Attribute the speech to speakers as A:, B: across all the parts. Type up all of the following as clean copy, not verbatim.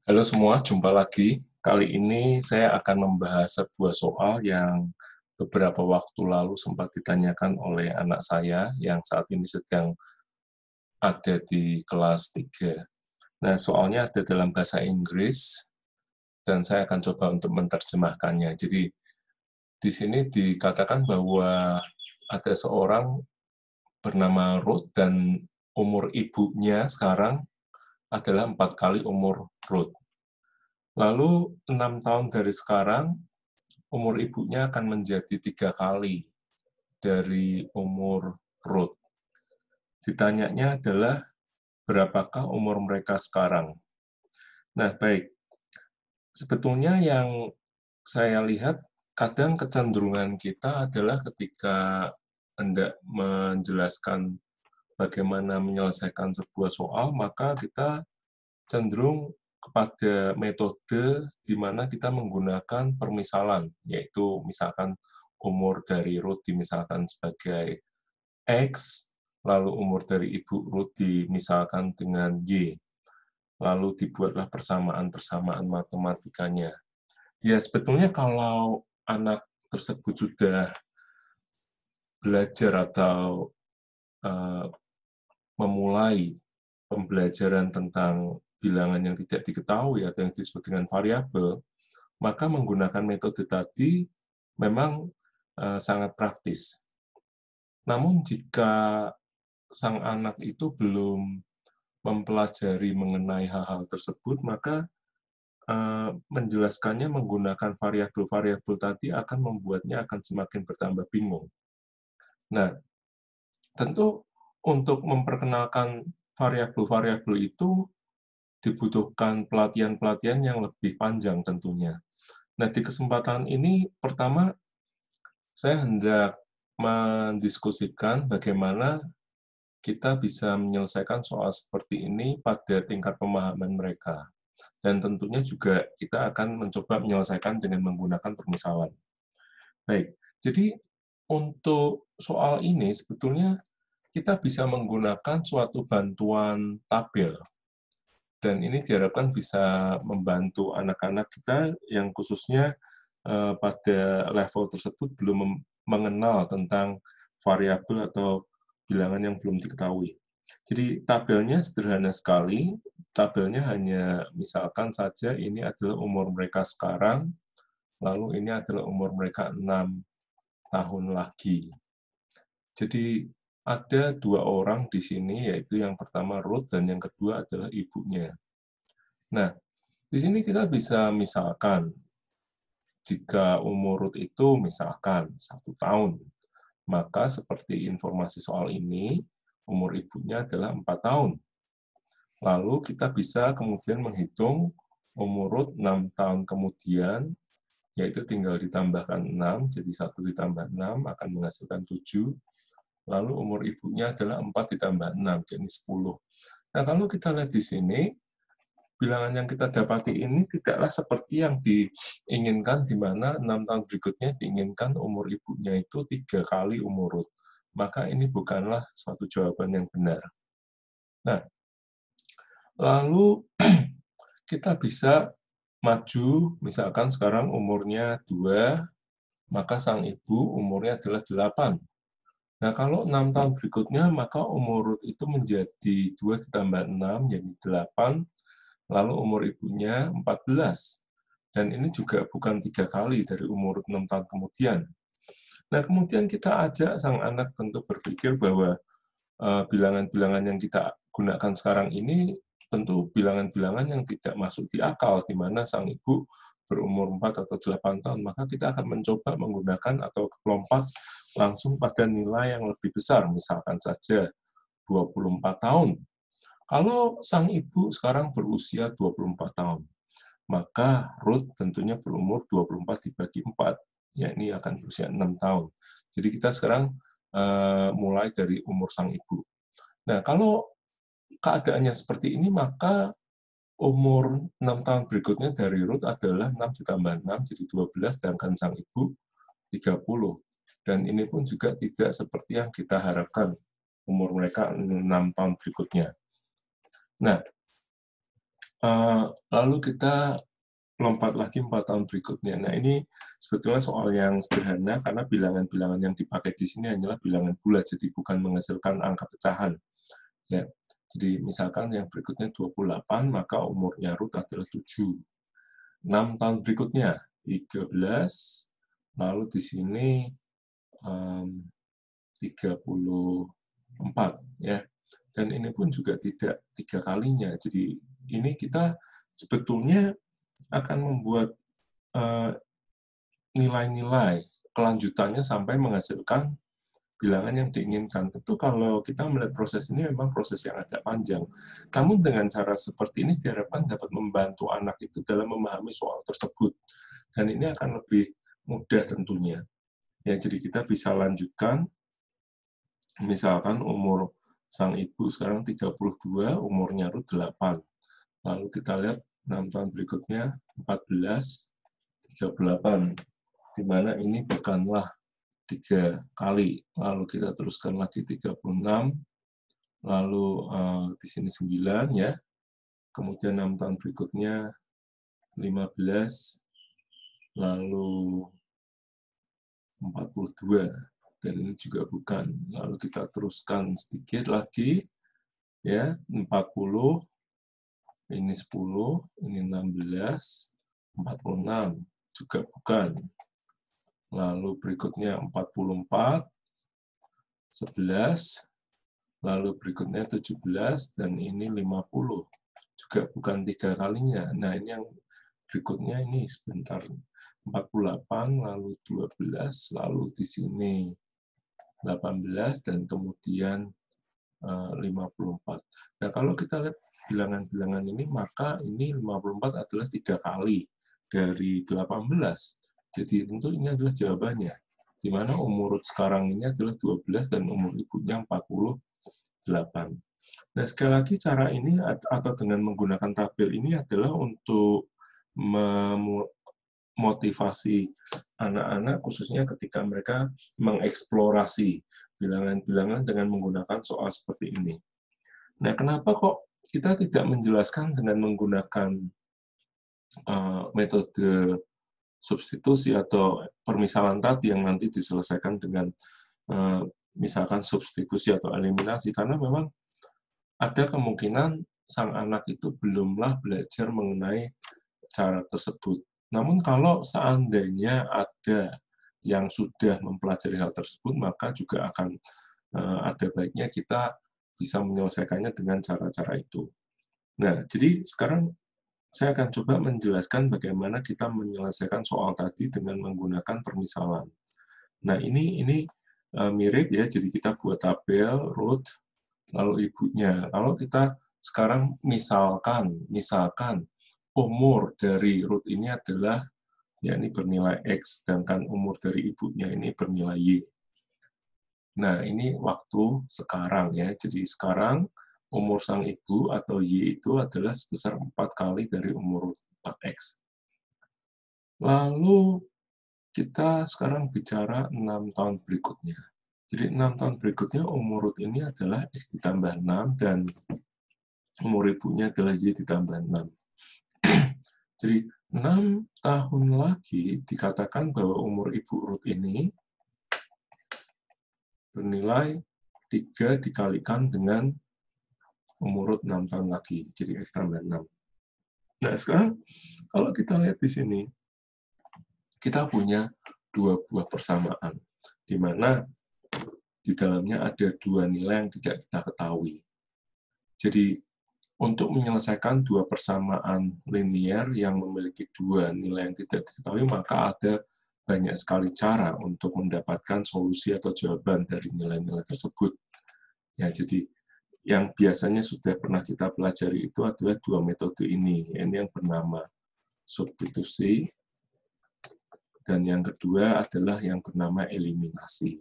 A: Halo semua, jumpa lagi. Kali ini saya akan membahas sebuah soal yang beberapa waktu lalu sempat ditanyakan oleh anak saya yang saat ini sedang ada di kelas 3. Nah, soalnya ada dalam bahasa Inggris dan saya akan coba untuk menerjemahkannya. Jadi, di sini dikatakan bahwa ada seorang bernama Ruth dan umur ibunya sekarang adalah 4 kali umur Ruth. Lalu 6 tahun dari sekarang, umur ibunya akan menjadi 3 kali dari umur Ruth. Ditanyanya adalah berapakah umur mereka sekarang. Nah, baik. Sebetulnya yang saya lihat kadang kecenderungan kita adalah ketika hendak menjelaskan bagaimana menyelesaikan sebuah soal, maka kita cenderung kepada metode di mana kita menggunakan permisalan, yaitu misalkan umur dari Ruth dimisalkan sebagai X, lalu umur dari Ibu Ruth dimisalkan dengan Y, lalu dibuatlah persamaan-persamaan matematikanya. Ya, sebetulnya kalau anak tersebut sudah belajar atau uh, memulai pembelajaran tentang bilangan yang tidak diketahui atau yang disebut dengan variabel, maka menggunakan metode tadi memang sangat praktis. Namun jika sang anak itu belum mempelajari mengenai hal-hal tersebut, maka menjelaskannya menggunakan variabel-variabel tadi akan membuatnya akan semakin bertambah bingung. Nah, tentu untuk memperkenalkan variabel-variabel itu dibutuhkan pelatihan-pelatihan yang lebih panjang tentunya. Nah, di kesempatan ini pertama saya hendak mendiskusikan bagaimana kita bisa menyelesaikan soal seperti ini pada tingkat pemahaman mereka. Dan tentunya juga kita akan mencoba menyelesaikan dengan menggunakan permisalan. Baik, jadi untuk soal ini sebetulnya kita bisa menggunakan suatu bantuan tabel. Dan ini diharapkan bisa membantu anak-anak kita yang khususnya pada level tersebut belum mengenal tentang variabel atau bilangan yang belum diketahui. Jadi tabelnya sederhana sekali, tabelnya hanya misalkan saja ini adalah umur mereka sekarang, lalu ini adalah umur mereka 6 tahun lagi. Jadi ada dua orang di sini, yaitu yang pertama Ruth dan yang kedua adalah ibunya. Nah, di sini kita bisa misalkan, jika umur Ruth itu misalkan 1 tahun, maka seperti informasi soal ini, umur ibunya adalah 4 tahun. Lalu kita bisa kemudian menghitung umur Ruth 6 tahun kemudian, yaitu tinggal ditambahkan 6, jadi 1 ditambah 6 akan menghasilkan 7. Lalu umur ibunya adalah 4 ditambah 6, jadi 10. Nah, kalau kita lihat di sini, bilangan yang kita dapati ini tidaklah seperti yang diinginkan, di mana 6 tahun berikutnya diinginkan umur ibunya itu 3 kali umur Ruth. Maka ini bukanlah suatu jawaban yang benar. Nah, lalu kita bisa maju, misalkan sekarang umurnya 2, maka sang ibu umurnya adalah 8. Nah, kalau 6 tahun berikutnya, maka umur Ruth itu menjadi 2 ditambah 6, jadi 8, lalu umur ibunya 14. Dan ini juga bukan 3 kali dari umur 6 tahun kemudian. Nah, kemudian kita ajak sang anak tentu berpikir bahwa bilangan-bilangan yang kita gunakan sekarang ini tentu bilangan-bilangan yang tidak masuk di akal, di mana sang ibu berumur 4 atau 8 tahun, maka kita akan mencoba menggunakan atau lompat langsung pada nilai yang lebih besar, misalkan saja 24 tahun. Kalau sang ibu sekarang berusia 24 tahun, maka Ruth tentunya berumur 24 dibagi 4, ya ini akan berusia 6 tahun. Jadi kita sekarang mulai dari umur sang ibu. Nah, kalau keadaannya seperti ini, maka umur 6 tahun berikutnya dari Ruth adalah 6 ditambah 6, jadi 12, sedangkan sang ibu 30. Dan ini pun juga tidak seperti yang kita harapkan, umur mereka 6 tahun berikutnya. Nah, Lalu kita lompat lagi 4 tahun berikutnya. Nah, ini sebetulnya soal yang sederhana karena bilangan-bilangan yang dipakai di sini hanyalah bilangan bulat, jadi bukan menghasilkan angka pecahan. Ya. Jadi misalkan yang berikutnya 28, maka umurnya Ruth adalah 7. 6 tahun berikutnya 13, lalu di sini 34 ya. Dan ini pun juga tidak 3 kalinya. Jadi ini kita sebetulnya akan membuat nilai-nilai kelanjutannya sampai menghasilkan bilangan yang diinginkan. Tentu kalau kita melihat proses ini memang proses yang agak panjang. Namun dengan cara seperti ini diharapkan dapat membantu anak itu dalam memahami soal tersebut. Dan ini akan lebih mudah tentunya. Ya, jadi kita bisa lanjutkan, misalkan umur sang ibu sekarang 32, umurnya Ruth 8. Lalu kita lihat 6 tahun berikutnya 14, 38, di mana ini bukanlah 3 kali. Lalu kita teruskan lagi 36, lalu di sini 9 ya. Kemudian 6 tahun berikutnya 15, lalu 42, dan ini juga bukan. Lalu kita teruskan sedikit lagi ya, 40, ini 10, ini 16, 46, juga bukan. Lalu berikutnya 44, 11, lalu berikutnya 17, dan ini 50. Juga bukan 3 kalinya. Nah, ini yang berikutnya ini sebentar. 48, lalu 12, lalu di sini 18, dan kemudian 54. Nah, kalau kita lihat bilangan-bilangan ini, maka ini 54 adalah 3 kali dari 18. Jadi tentu ini adalah jawabannya. Di mana umur sekarang ini adalah 12 dan umur ibunya 48. Nah, sekali lagi cara ini atau dengan menggunakan tabel ini adalah untuk memotivasi anak-anak khususnya ketika mereka mengeksplorasi bilangan-bilangan dengan menggunakan soal seperti ini. Nah, kenapa kok kita tidak menjelaskan dengan menggunakan metode substitusi atau permisalan tadi yang nanti diselesaikan dengan misalkan substitusi atau eliminasi, karena memang ada kemungkinan sang anak itu belumlah belajar mengenai cara tersebut. Namun kalau seandainya ada yang sudah mempelajari hal tersebut, maka juga akan ada baiknya kita bisa menyelesaikannya dengan cara-cara itu. Nah, jadi sekarang saya akan coba menjelaskan bagaimana kita menyelesaikan soal tadi dengan menggunakan permisalan. Nah, ini mirip ya, jadi kita buat tabel, Ruth, lalu ibunya. Kalau kita sekarang misalkan umur dari Ruth ini adalah, ya ini bernilai X, sedangkan umur dari ibunya ini bernilai Y. Nah, ini waktu sekarang ya, jadi sekarang umur sang ibu atau Y itu adalah sebesar 4 kali dari umur 4X. Lalu kita sekarang bicara 6 tahun berikutnya. Jadi 6 tahun berikutnya umur Ruth ini adalah X ditambah 6 dan umur ibunya adalah Y ditambah 6. Jadi 6 tahun lagi dikatakan bahwa umur ibu Ruth ini bernilai 3 dikalikan dengan umur 6 tahun lagi, jadi X tambah 6. Nah, sekarang kalau kita lihat di sini, kita punya 2 buah persamaan, di mana di dalamnya ada 2 nilai yang tidak kita ketahui. Jadi, untuk menyelesaikan 2 persamaan linear yang memiliki 2 nilai yang tidak diketahui, maka ada banyak sekali cara untuk mendapatkan solusi atau jawaban dari nilai-nilai tersebut. Ya, jadi yang biasanya sudah pernah kita pelajari itu adalah 2 metode ini. Ini yang bernama substitusi, dan yang kedua adalah yang bernama eliminasi.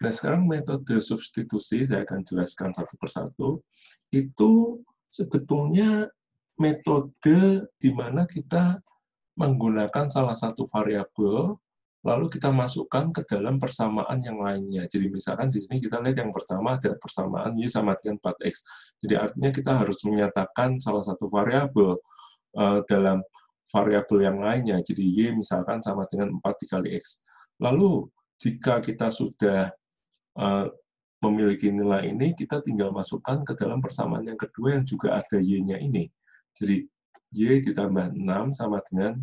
A: Nah, sekarang metode substitusi, saya akan jelaskan satu persatu, itu sebetulnya metode di mana kita menggunakan salah satu variabel lalu kita masukkan ke dalam persamaan yang lainnya. Jadi misalkan di sini kita lihat yang pertama ada persamaan Y sama dengan 4X. Jadi artinya kita harus menyatakan salah satu variabel dalam variabel yang lainnya. Jadi Y misalkan sama dengan 4 dikali X. Lalu jika kita sudah memiliki nilai ini, kita tinggal masukkan ke dalam persamaan yang kedua yang juga ada Y-nya ini. Jadi Y ditambah 6 sama dengan,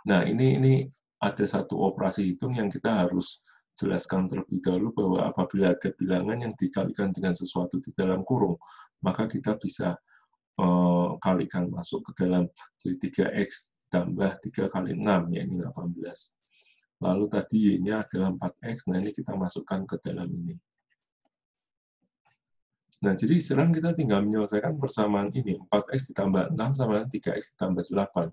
A: nah ini ada satu operasi hitung yang kita harus jelaskan terlebih dahulu, bahwa apabila ada bilangan yang dikalikan dengan sesuatu di dalam kurung, maka kita bisa kalikan masuk ke dalam, jadi 3X tambah 3 kali 6, ya ini 18. Lalu tadi Y-nya adalah 4X, nah ini kita masukkan ke dalam ini. Nah, jadi sekarang kita tinggal menyelesaikan persamaan ini, 4X ditambah 6 sama dengan 3X ditambah 8.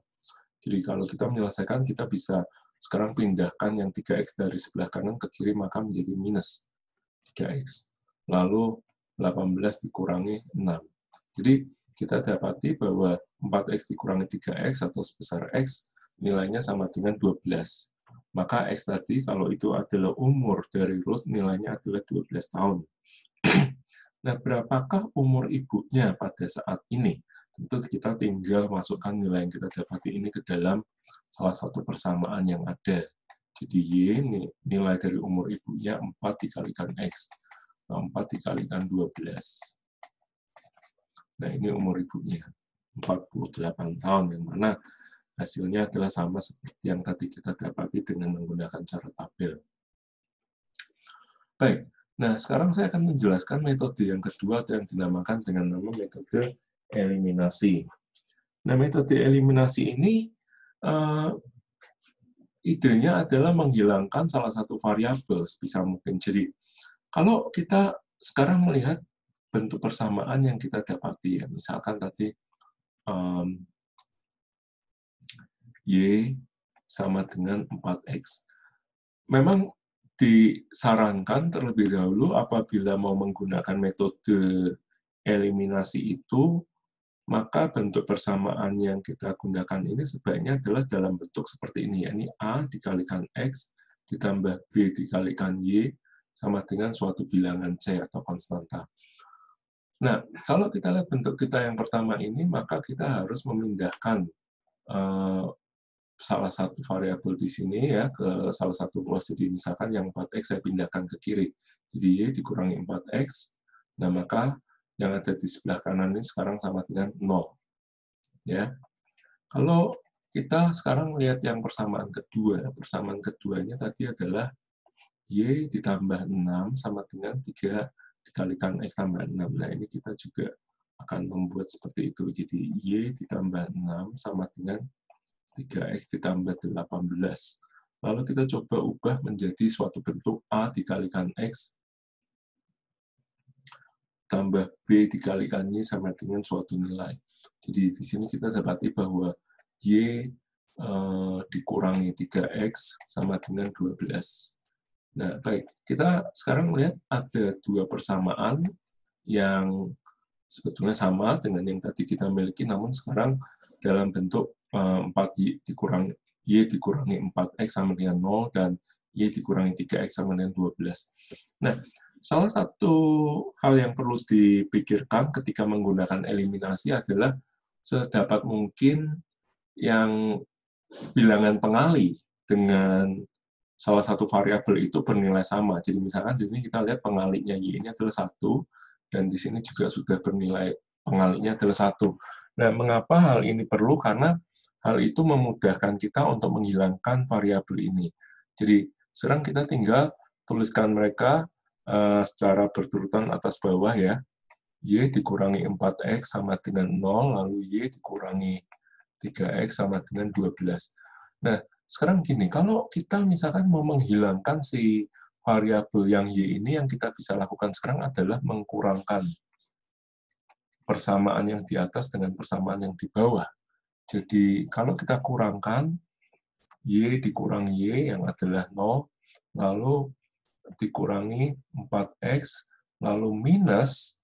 A: Jadi kalau kita menyelesaikan, kita bisa sekarang pindahkan yang 3X dari sebelah kanan ke kiri, maka menjadi minus 3X. Lalu 18 dikurangi 6. Jadi kita dapati bahwa 4X dikurangi 3X atau sebesar X, nilainya sama dengan 12. Maka X tadi, kalau itu adalah umur dari Ruth, nilainya adalah 12 tahun. Nah, berapakah umur ibunya pada saat ini? Tentu kita tinggal masukkan nilai yang kita dapati ini ke dalam salah satu persamaan yang ada. Jadi Y, nilai dari umur ibunya 4 dikalikan X. 4 dikalikan 12. Nah, ini umur ibunya, 48 tahun, yang mana hasilnya adalah sama seperti yang tadi kita dapati dengan menggunakan cara tabel. Baik, nah sekarang saya akan menjelaskan metode yang kedua, atau yang dinamakan dengan nama metode eliminasi. Nah, metode eliminasi ini idenya adalah menghilangkan salah satu variabel sebisa mungkin. Jadi, kalau kita sekarang melihat bentuk persamaan yang kita dapati, ya, misalkan tadi Y sama dengan 4X. Memang disarankan terlebih dahulu apabila mau menggunakan metode eliminasi itu, maka bentuk persamaan yang kita gunakan ini sebaiknya adalah dalam bentuk seperti ini, yakni A dikalikan X ditambah B dikalikan Y sama dengan suatu bilangan C atau konstanta. Nah, kalau kita lihat bentuk kita yang pertama ini, maka kita harus memindahkan salah satu variabel di sini ya ke salah satu ruas. Jadi misalkan yang 4X saya pindahkan ke kiri. Jadi Y dikurangi 4X. Nah, maka yang ada di sebelah kanan ini sekarang sama dengan 0. Ya. Kalau kita sekarang lihat yang persamaan kedua, persamaan keduanya tadi adalah Y ditambah 6 sama dengan 3 dikalikan X tambah 6. Nah, ini kita juga akan membuat seperti itu. Jadi Y ditambah 6 sama dengan 3X ditambah 18. Lalu kita coba ubah menjadi suatu bentuk A dikalikan X tambah B dikalikan Y sama dengan suatu nilai. Jadi di sini kita dapati bahwa Y dikurangi 3X sama dengan 12. Nah, baik. Kita sekarang melihat ada dua persamaan yang sebetulnya sama dengan yang tadi kita miliki, namun sekarang dalam bentuk 4Y dikurangi Y dikurangi 4X sama dengan 0, dan Y dikurangi 3X sama dengan 12. Nah, salah satu hal yang perlu dipikirkan ketika menggunakan eliminasi adalah sedapat mungkin yang bilangan pengali dengan salah satu variabel itu bernilai sama. Jadi misalkan di sini kita lihat pengalinya Y ini adalah 1, dan di sini juga sudah bernilai pengalinya adalah 1. Nah, mengapa hal ini perlu? Karena hal itu memudahkan kita untuk menghilangkan variabel ini. Jadi, sekarang kita tinggal tuliskan mereka secara berturutan atas bawah ya. Y dikurangi 4X sama dengan 0, lalu Y dikurangi 3X sama dengan 12. Nah, sekarang gini, kalau kita misalkan mau menghilangkan si variabel yang Y ini, yang kita bisa lakukan sekarang adalah mengkurangkan persamaan yang di atas dengan persamaan yang di bawah. Jadi, kalau kita kurangkan, Y dikurangi Y yang adalah 0, lalu dikurangi 4X, lalu minus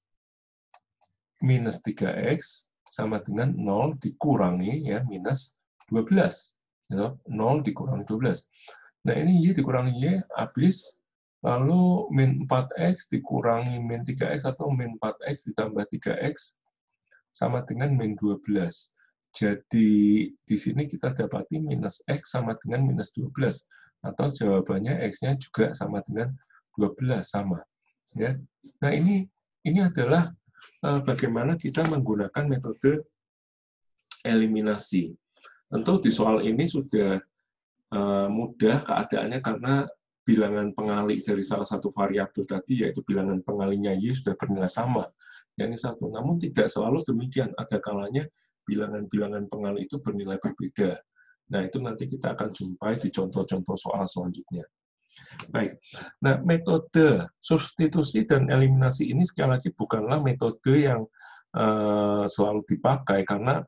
A: 3X sama dengan 0 dikurangi ya minus 12. Ya, 0 dikurangi 12. Nah, ini Y dikurangi Y, habis. Lalu min 4X dikurangi min 3X atau min 4X ditambah 3X sama dengan min 12. Jadi, di sini kita dapati minus X sama dengan minus 12. Atau jawabannya X-nya juga sama dengan 12, sama. Ya. Nah, ini adalah bagaimana kita menggunakan metode eliminasi. Tentu di soal ini sudah mudah keadaannya karena bilangan pengali dari salah satu variabel tadi, yaitu bilangan pengalinya Y sudah bernilai sama, yakni 1. Namun tidak selalu demikian, ada kalanya bilangan-bilangan pengali itu bernilai berbeda. Nah, itu nanti kita akan jumpai di contoh-contoh soal selanjutnya. Baik, nah metode substitusi dan eliminasi ini sekali lagi bukanlah metode yang selalu dipakai, karena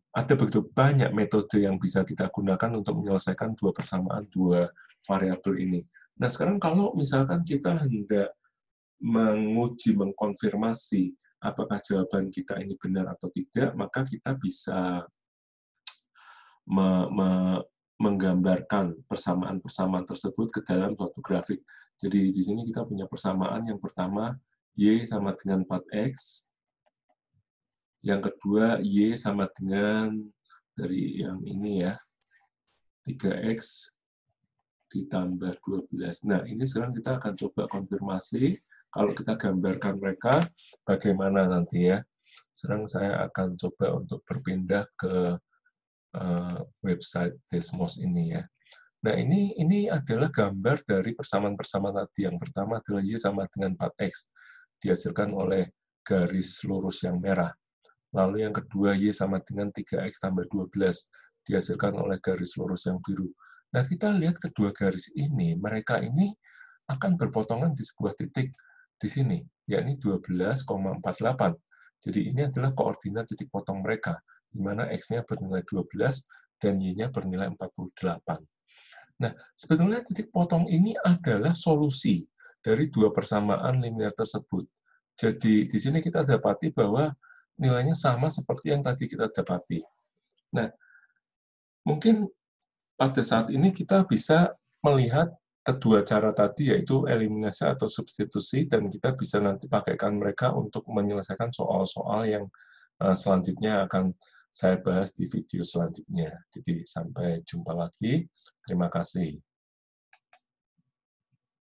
A: ada begitu banyak metode yang bisa kita gunakan untuk menyelesaikan dua persamaan dua variabel ini. Nah, sekarang kalau misalkan kita hendak menguji, mengkonfirmasi apakah jawaban kita ini benar atau tidak, maka kita bisa menggambarkan persamaan-persamaan tersebut ke dalam suatu grafik. Jadi di sini kita punya persamaan yang pertama, Y sama dengan 4X, yang kedua, Y sama dengan, dari yang ini ya, 3X ditambah 12. Nah, ini sekarang kita akan coba konfirmasi, kalau kita gambarkan mereka, bagaimana nanti ya. Sekarang saya akan coba untuk berpindah ke website Desmos ini ya. Nah, ini adalah gambar dari persamaan-persamaan tadi. Yang pertama adalah Y sama dengan 4X, dihasilkan oleh garis lurus yang merah. Lalu yang kedua, Y sama dengan 3X tambah 12, dihasilkan oleh garis lurus yang biru. Nah, kita lihat kedua garis ini, mereka ini akan berpotongan di sebuah titik di sini, yakni 12,48. Jadi ini adalah koordinat titik potong mereka, di mana X-nya bernilai 12 dan Y-nya bernilai 48. Nah, sebetulnya titik potong ini adalah solusi dari dua persamaan linear tersebut. Jadi, di sini kita dapati bahwa nilainya sama seperti yang tadi kita dapati. Nah, mungkin pada saat ini kita bisa melihat kedua cara tadi, yaitu eliminasi atau substitusi, dan kita bisa nanti pakaikan mereka untuk menyelesaikan soal-soal yang selanjutnya akan saya bahas di video selanjutnya. Jadi, sampai jumpa lagi. Terima kasih.